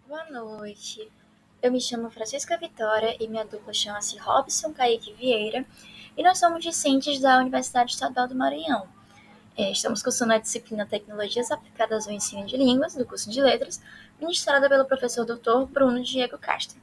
Boa noite. Eu me chamo Francisca Vitória e minha dupla chama-se Robson Kaique Vieira e nós somos discentes da Universidade Estadual do Maranhão. Estamos cursando a disciplina Tecnologias Aplicadas ao Ensino de Línguas, do curso de Letras, ministrada pelo professor Dr. Bruno Diego Castro.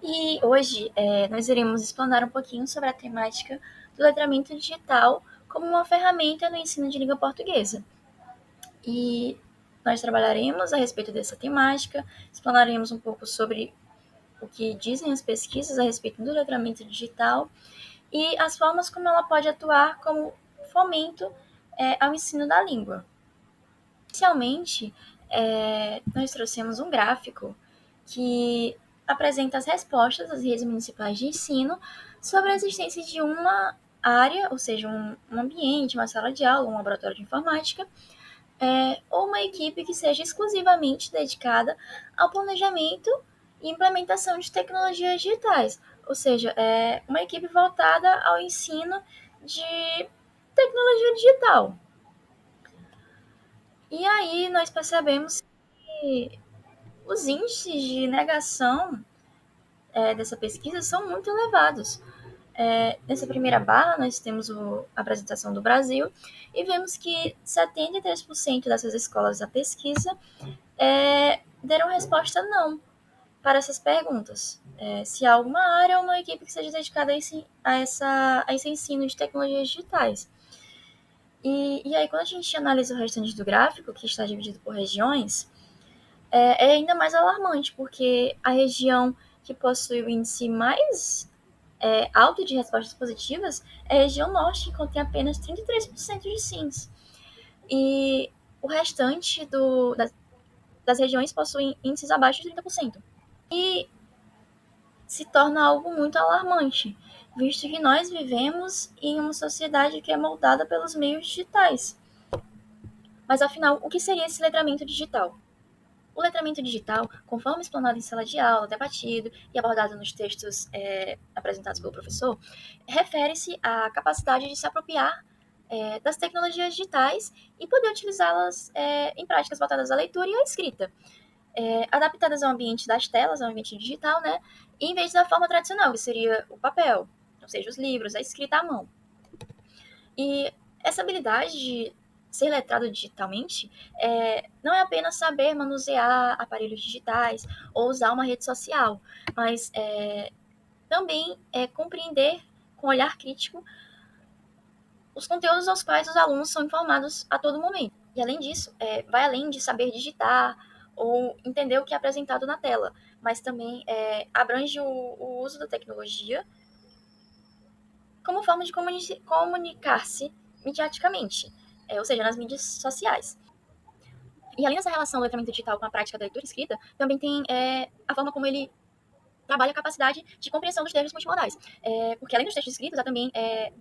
E hoje nós iremos explanar um pouquinho sobre a temática do letramento digital como uma ferramenta no ensino de língua portuguesa. E nós trabalharemos a respeito dessa temática, explanaremos um pouco sobre o que dizem as pesquisas a respeito do letramento digital e as formas como ela pode atuar como fomento ao ensino da língua. Inicialmente, nós trouxemos um gráfico que apresenta as respostas das redes municipais de ensino sobre a existência de uma área, ou seja, um ambiente, uma sala de aula, um laboratório de informática, ou uma equipe que seja exclusivamente dedicada ao planejamento e implementação de tecnologias digitais, ou seja, uma equipe voltada ao ensino de tecnologia digital. E aí nós percebemos que os índices de negação dessa pesquisa são muito elevados. Nessa primeira barra, nós temos a apresentação do Brasil e vemos que 73% dessas escolas da pesquisa deram resposta não para essas perguntas. Se há alguma área ou uma equipe que seja dedicada a esse ensino de tecnologias digitais. E aí, quando a gente analisa o restante do gráfico, que está dividido por regiões, é ainda mais alarmante, porque a região que possui o índice mais alto de respostas positivas é a região norte, que contém apenas 33% de sims. E o restante das regiões possuem índices abaixo de 30%. E se torna algo muito alarmante, visto que nós vivemos em uma sociedade que é moldada pelos meios digitais. Mas afinal, o que seria esse letramento digital? O letramento digital, conforme explanado em sala de aula, debatido e abordado nos textos apresentados pelo professor, refere-se à capacidade de se apropriar das tecnologias digitais e poder utilizá-las em práticas voltadas à leitura e à escrita, adaptadas ao ambiente das telas, ao ambiente digital, né? Em vez da forma tradicional, que seria o papel, ou seja, os livros, a escrita à mão. E essa habilidade de ser letrado digitalmente não é apenas saber manusear aparelhos digitais ou usar uma rede social, mas também compreender com olhar crítico os conteúdos aos quais os alunos são informados a todo momento. E além disso, vai além de saber digitar ou entender o que é apresentado na tela, mas também abrange o uso da tecnologia como forma de comunicar-se mediaticamente, ou seja, nas mídias sociais. E além dessa relação do letramento digital com a prática da leitura escrita, também tem a forma como ele trabalha a capacidade de compreensão dos textos multimodais. Porque além dos textos escritos, há também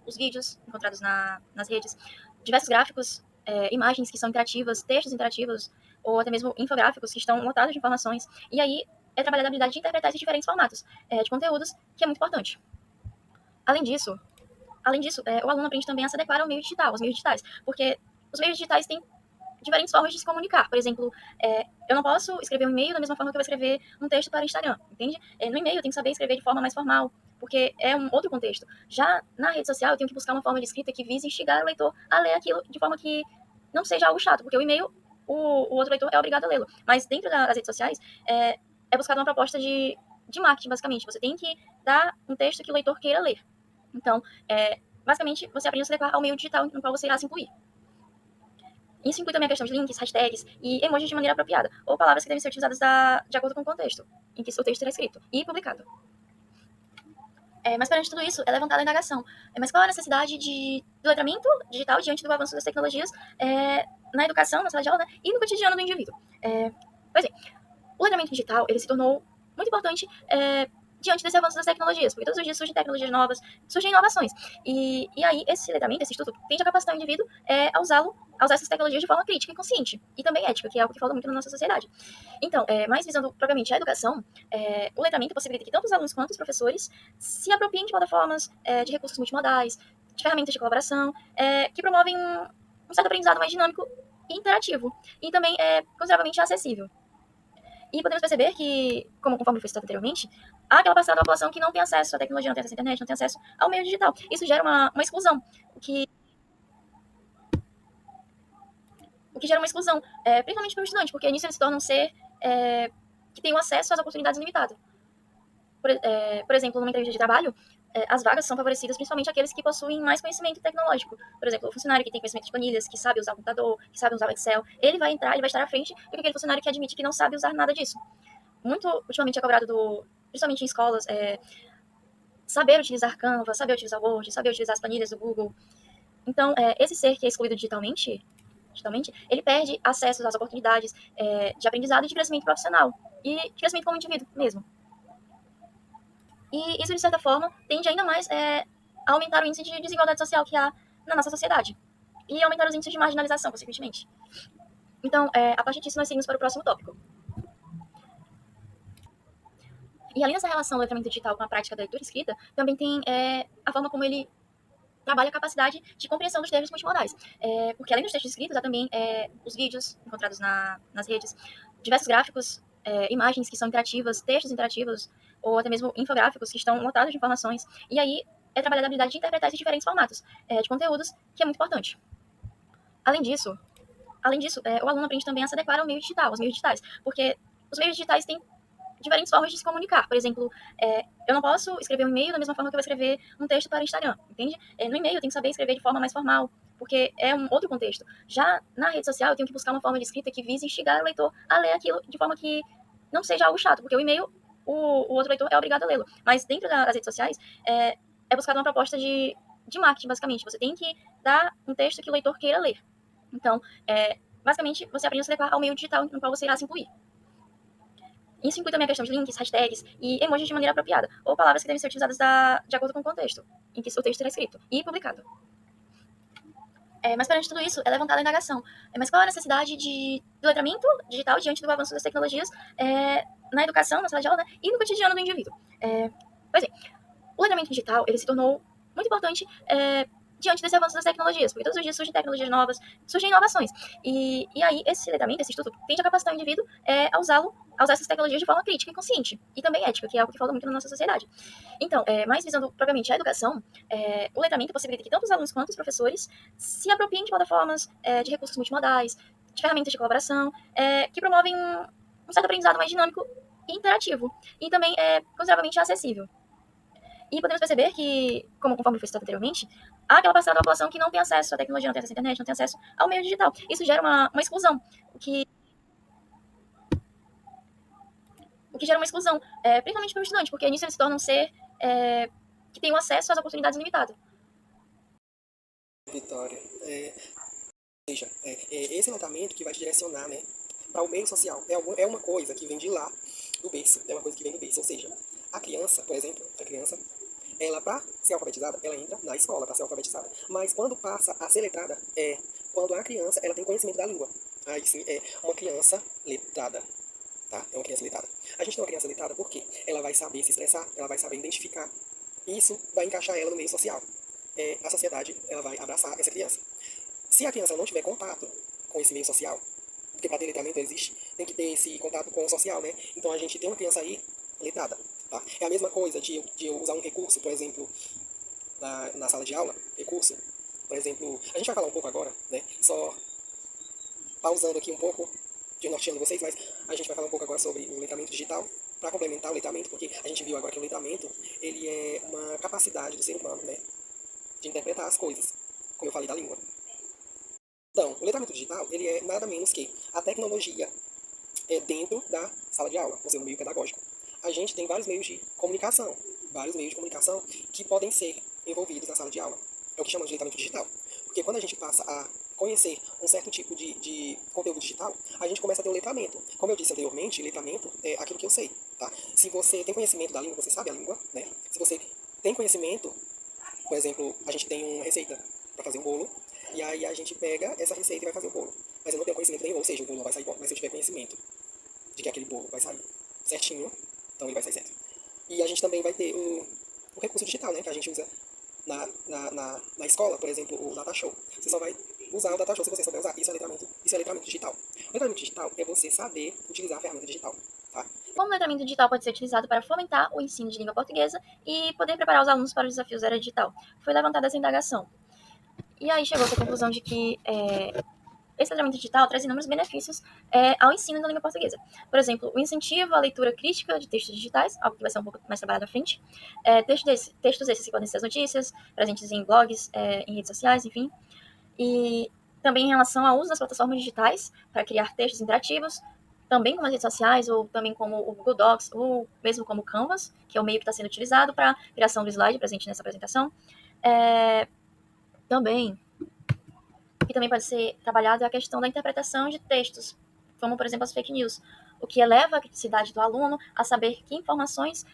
os vídeos encontrados nas redes, diversos gráficos, imagens que são interativas, textos interativos, ou até mesmo infográficos que estão lotados de informações. E aí é trabalhada a habilidade de interpretar esses diferentes formatos de conteúdos, que é muito importante. Além disso, o aluno aprende também a se adequar ao meio digital, aos meios digitais, porque os meios digitais têm diferentes formas de se comunicar. Por exemplo, eu não posso escrever um e-mail da mesma forma que eu vou escrever um texto para o Instagram, entende? No e-mail eu tenho que saber escrever de forma mais formal, porque é um outro contexto. Já na rede social eu tenho que buscar uma forma de escrita que vise instigar o leitor a ler aquilo de forma que não seja algo chato, porque o e-mail, o outro leitor é obrigado a lê-lo. Mas dentro das redes sociais, é buscado uma proposta de marketing, basicamente. Você tem que dar um texto que o leitor queira ler. Então, basicamente, você aprende a se adequar ao meio digital no qual você irá se incluir. Isso inclui também a questão de links, hashtags e emojis de maneira apropriada, ou palavras que devem ser utilizadas de acordo com o contexto em que o texto será escrito e publicado. Mas perante tudo isso, é levantada a indagação. Mas qual a necessidade do letramento digital diante do avanço das tecnologias na educação, na sala de aula, né, e no cotidiano do indivíduo? Pois é, o letramento digital ele se tornou muito importante diante desse avanço das tecnologias, porque todos os dias surgem tecnologias novas, surgem inovações. E aí, esse letramento, esse estudo, tende a capacitar o indivíduo a usar essas tecnologias de forma crítica e consciente, e também ética, que é algo que falta muito na nossa sociedade. Então, mais visando propriamente a educação, o letramento possibilita que tanto os alunos quanto os professores se apropriem de plataformas, de recursos multimodais, de ferramentas de colaboração, que promovem um certo aprendizado mais dinâmico e interativo, e também consideravelmente acessível. E podemos perceber que, conforme foi citado anteriormente, há aquela parcela da população que não tem acesso à tecnologia, não tem acesso à internet, não tem acesso ao meio digital. Isso gera uma exclusão, o que gera uma exclusão, principalmente para o estudante, porque nisso ele se torna um ser que tem um acesso às oportunidades ilimitadas. Por exemplo, numa entrevista de trabalho, as vagas são favorecidas principalmente àqueles que possuem mais conhecimento tecnológico. Por exemplo, o funcionário que tem conhecimento de planilhas, que sabe usar o computador, que sabe usar o Excel, ele vai estar à frente do que aquele funcionário que admite que não sabe usar nada disso. Muito ultimamente é cobrado principalmente em escolas, saber utilizar Canva, saber utilizar Word, saber utilizar as planilhas do Google. Então, esse ser que é excluído digitalmente, ele perde acesso às oportunidades de aprendizado e de crescimento profissional e de crescimento como indivíduo mesmo. E isso, de certa forma, tende ainda mais a aumentar o índice de desigualdade social que há na nossa sociedade e aumentar os índices de marginalização, consequentemente. Então, a partir disso, nós seguimos para o próximo tópico. E além dessa relação do letramento digital com a prática da leitura escrita, também tem a forma como ele trabalha a capacidade de compreensão dos termos multimodais. Porque além dos textos escritos, há também os vídeos encontrados nas redes, diversos gráficos, imagens que são interativas, textos interativos, ou até mesmo infográficos que estão lotados de informações. E aí é trabalhar a habilidade de interpretar esses diferentes formatos de conteúdos, que é muito importante. Além disso, o aluno aprende também a se adequar ao meio digital, aos meios digitais, porque os meios digitais têm diferentes formas de se comunicar. Por exemplo, eu não posso escrever um e-mail da mesma forma que eu vou escrever um texto para o Instagram, entende? No e-mail eu tenho que saber escrever de forma mais formal, porque é um outro contexto. Já na rede social eu tenho que buscar uma forma de escrita que vise instigar o leitor a ler aquilo de forma que não seja algo chato, porque o e-mail, o outro leitor é obrigado a lê-lo. Mas dentro das redes sociais, é buscada uma proposta de marketing, basicamente. Você tem que dar um texto que o leitor queira ler. Então, basicamente, você aprende a se adequar ao meio digital no qual você irá se incluir. Isso inclui também a questão de links, hashtags e emojis de maneira apropriada, ou palavras que devem ser utilizadas de acordo com o contexto em que o texto será escrito e publicado. Mas perante tudo isso, é levantada a indagação. Mas qual a necessidade do letramento digital diante do avanço das tecnologias na educação, na sala de aula, né, e no cotidiano do indivíduo? Pois é, o letramento digital ele se tornou muito importante diante desse avanço das tecnologias, porque todos os dias surgem tecnologias novas, surgem inovações. E aí, esse letramento, esse estudo, tende a capacitar o indivíduo a usar essas tecnologias de forma crítica e consciente, e também ética, que é algo que falta muito na nossa sociedade. Então, mais visando propriamente a educação, o letramento possibilita que tanto os alunos quanto os professores se apropriem de plataformas, de recursos multimodais, de ferramentas de colaboração, que promovem um certo aprendizado mais dinâmico e interativo, e também consideravelmente acessível. E podemos perceber que, conforme foi citado anteriormente, há aquela parcela da população que não tem acesso à tecnologia, não tem acesso à internet, não tem acesso ao meio digital. Isso gera uma exclusão, o que gera uma exclusão, principalmente para o estudante, porque nisso ele se torna um ser que tem um acesso às oportunidades ilimitadas. Vitória, ou seja, esse letramento que vai te direcionar, né, para o meio social. É uma coisa que vem de lá, do berço. É uma coisa que vem do berço. Ou seja, a criança, por exemplo, ela, para ser alfabetizada, ela entra na escola para ser alfabetizada. Mas quando passa a ser letrada, quando a criança ela tem conhecimento da língua. Aí sim, é uma criança letrada. Tá? É uma criança letrada. A gente tem uma criança letrada porque ela vai saber se expressar, ela vai saber identificar. Isso vai encaixar ela no meio social. A sociedade ela vai abraçar essa criança. Se a criança não tiver contato com esse meio social, porque para ter letramento existe, tem que ter esse contato com o social, né? Então a gente tem uma criança aí letrada. Tá? É a mesma coisa de eu usar um recurso, por exemplo, na sala de aula, recurso, por exemplo, a gente vai falar um pouco agora, né? Só pausando aqui um pouco, norteando vocês, mas a gente vai falar um pouco agora sobre o letramento digital, para complementar o letramento, porque a gente viu agora que o letramento, ele é uma capacidade do ser humano, né? De interpretar as coisas, como eu falei da língua. Então, o letramento digital, ele é nada menos que a tecnologia dentro da sala de aula, ou seja, no meio pedagógico. A gente tem vários meios de comunicação que podem ser envolvidos na sala de aula. É o que chamamos de letramento digital. Porque quando a gente passa a conhecer um certo tipo de conteúdo digital, a gente começa a ter um letramento. Como eu disse anteriormente, letramento é aquilo que eu sei. Tá? Se você tem conhecimento da língua, você sabe a língua, né? Se você tem conhecimento, por exemplo, a gente tem uma receita para fazer um bolo, e aí a gente pega essa receita e vai fazer o bolo. Mas eu não tenho conhecimento nenhum, ou seja, o bolo não vai sair bom. Mas se eu tiver conhecimento de que aquele bolo vai sair certinho, então ele vai sair certo. E a gente também vai ter o recurso digital, né, que a gente usa na escola, por exemplo, o Data Show. Você só vai usar o Data Show se você souber usar. Isso é letramento digital. O letramento digital é você saber utilizar a ferramenta digital. tá? Como o letramento digital pode ser utilizado para fomentar o ensino de língua portuguesa e poder preparar os alunos para os desafios da era digital? Foi levantada essa indagação. E aí chegou-se à conclusão de que esse letramento digital traz inúmeros benefícios ao ensino da língua portuguesa. Por exemplo, o incentivo à leitura crítica de textos digitais, algo que vai ser um pouco mais trabalhado à frente. Textos esses que podem ser as notícias, presentes em blogs, em redes sociais, enfim. E também em relação ao uso das plataformas digitais para criar textos interativos, também como as redes sociais, ou também como o Google Docs, ou mesmo como o Canvas, que é o meio que está sendo utilizado para a criação do slide presente nessa apresentação. Também que também pode ser trabalhado é a questão da interpretação de textos, como, por exemplo, as fake news, o que eleva a criticidade do aluno a saber que informações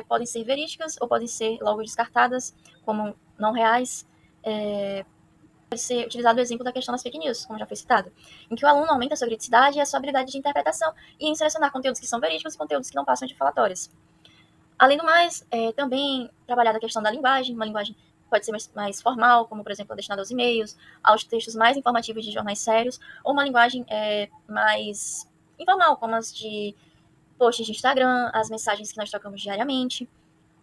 podem ser verídicas ou podem ser logo descartadas como não reais. Pode ser utilizado o exemplo da questão das fake news, como já foi citado, em que o aluno aumenta a sua criticidade e a sua habilidade de interpretação e em selecionar conteúdos que são verídicos e conteúdos que não passam de falatórios. Além do mais, também trabalhar a questão da linguagem, uma linguagem pode ser mais formal, como, por exemplo, destinada aos e-mails, aos textos mais informativos de jornais sérios, ou uma linguagem mais informal, como as de posts de Instagram, as mensagens que nós trocamos diariamente.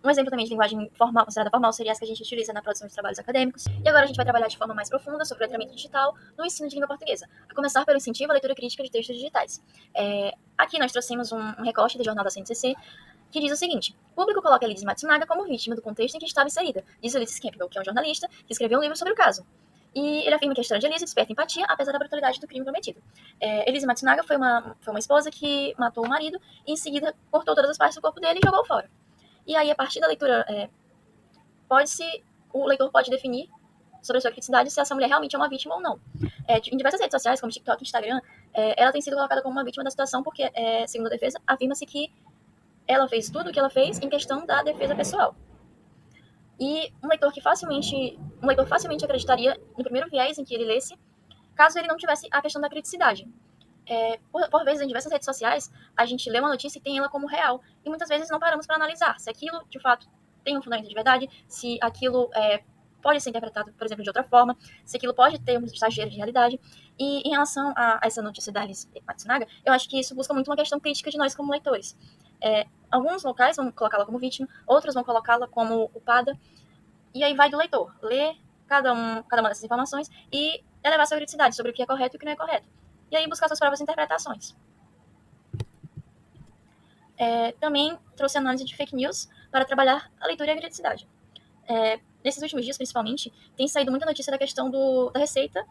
Um exemplo também de linguagem formal, considerada formal, seria as que a gente utiliza na produção de trabalhos acadêmicos. E agora a gente vai trabalhar de forma mais profunda sobre o letramento digital no ensino de língua portuguesa, a começar pelo incentivo à leitura crítica de textos digitais. Aqui nós trouxemos um recorte do jornal da CNCC, que diz o seguinte: o público coloca Liz Matsunaga como vítima do contexto em que estava inserida, diz Ulysses Campbell, que é um jornalista que escreveu um livro sobre o caso. E ele afirma que a história de Elise desperta empatia, apesar da brutalidade do crime cometido. Elise Matsunaga foi uma esposa que matou o marido e, em seguida, cortou todas as partes do corpo dele e jogou fora. E aí, a partir da leitura, o leitor pode definir sobre a sua criticidade se essa mulher realmente é uma vítima ou não. Em diversas redes sociais, como TikTok e Instagram, ela tem sido colocada como uma vítima da situação porque, segundo a defesa, afirma-se que ela fez tudo o que ela fez em questão da defesa pessoal. E um leitor facilmente acreditaria no primeiro viés em que ele lesse, caso ele não tivesse a questão da criticidade. Por vezes, em diversas redes sociais, a gente lê uma notícia e tem ela como real, e muitas vezes não paramos para analisar se aquilo, de fato, tem um fundamento de verdade, se aquilo pode ser interpretado, por exemplo, de outra forma, se aquilo pode ter um exagero de realidade. E em relação a essa notícia da Alice Matsunaga, eu acho que isso busca muito uma questão crítica de nós como leitores. Alguns locais vão colocá-la como vítima, outros vão colocá-la como culpada, e aí vai do leitor ler cada uma dessas informações e elevar sua criticidade sobre o que é correto e o que não é correto. E aí buscar suas próprias interpretações. Também trouxe análise de fake news para trabalhar a leitura e a criticidade. Nesses últimos dias, principalmente, tem saído muita notícia da questão da Receita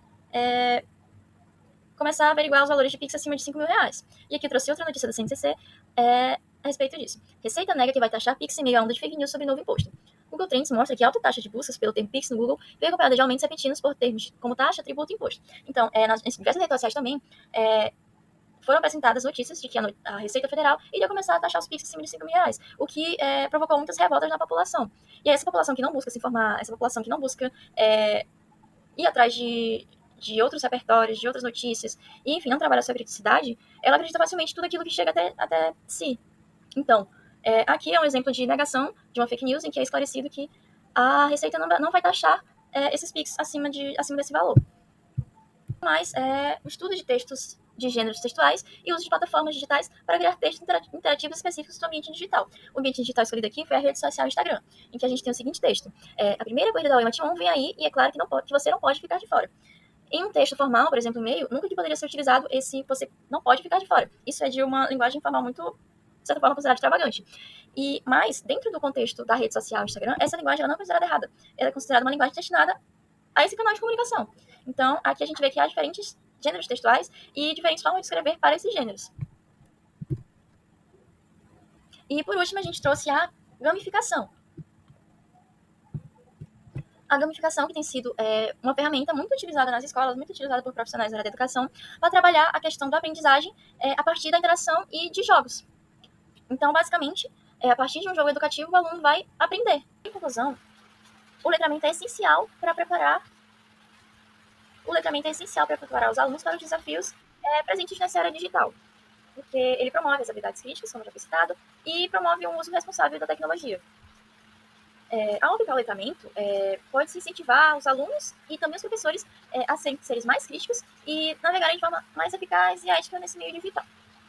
começar a averiguar os valores de Pix acima de R$ 5.000. E aqui eu trouxe outra notícia da CNCC a respeito disso. Receita nega que vai taxar Pix em meio a onda de fake news sobre novo imposto. Google Trends mostra que a alta taxa de buscas pelo termo Pix no Google veio acompanhada de aumentos repentinos por termos como taxa, tributo e imposto. Então, nas diversas redes sociais também, foram apresentadas notícias de que a Receita Federal iria começar a taxar os Pix acima de R$ 5.000, o que provocou muitas revoltas na população. E essa população que não busca se informar, essa população que não busca ir atrás de outros repertórios, de outras notícias, e enfim, não trabalha a sua criticidade, ela acredita facilmente em tudo aquilo que chega até si. Então, aqui é um exemplo de negação de uma fake news em que é esclarecido que a Receita não vai taxar esses Pix acima desse valor. Mas o estudo de textos de gêneros textuais e uso de plataformas digitais para criar textos interativos específicos do ambiente digital. O ambiente digital escolhido aqui foi a rede social Instagram, em que a gente tem o seguinte texto: a primeira corrida da Waymat1 vem aí e é claro que você não pode ficar de fora. Em um texto formal, por exemplo, e-mail, nunca que poderia ser utilizado esse você não pode ficar de fora. Isso é de uma linguagem formal muito, de certa forma, considerada extravagante. Mas, dentro do contexto da rede social Instagram, essa linguagem ela não é considerada errada. Ela é considerada uma linguagem destinada a esse canal de comunicação. Então, aqui a gente vê que há diferentes gêneros textuais e diferentes formas de escrever para esses gêneros. E, por último, a gente trouxe a gamificação. A gamificação que tem sido uma ferramenta muito utilizada nas escolas, muito utilizada por profissionais da área da educação, para trabalhar a questão da aprendizagem a partir da interação e de jogos. Então, basicamente, a partir de um jogo educativo, o aluno vai aprender. Em conclusão, o letramento é essencial para preparar os alunos para os desafios presentes nessa era digital, porque ele promove as habilidades críticas, como já foi citado, e promove um uso responsável da tecnologia. Ao aplicar o letramento, pode-se incentivar os alunos e também os professores a serem seres mais críticos e navegarem de forma mais eficaz e ética nesse meio digital.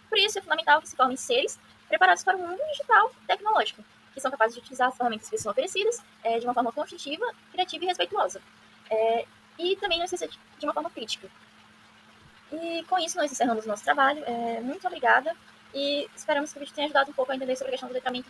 Por isso, é fundamental que se formem seres preparados para o mundo digital tecnológico, que são capazes de utilizar as ferramentas que são oferecidas de uma forma construtiva, criativa e respeituosa. E também não esquecer de uma forma crítica. E com isso, nós encerramos o nosso trabalho. Muito obrigada e esperamos que o vídeo tenha ajudado um pouco a entender sobre a questão do letramento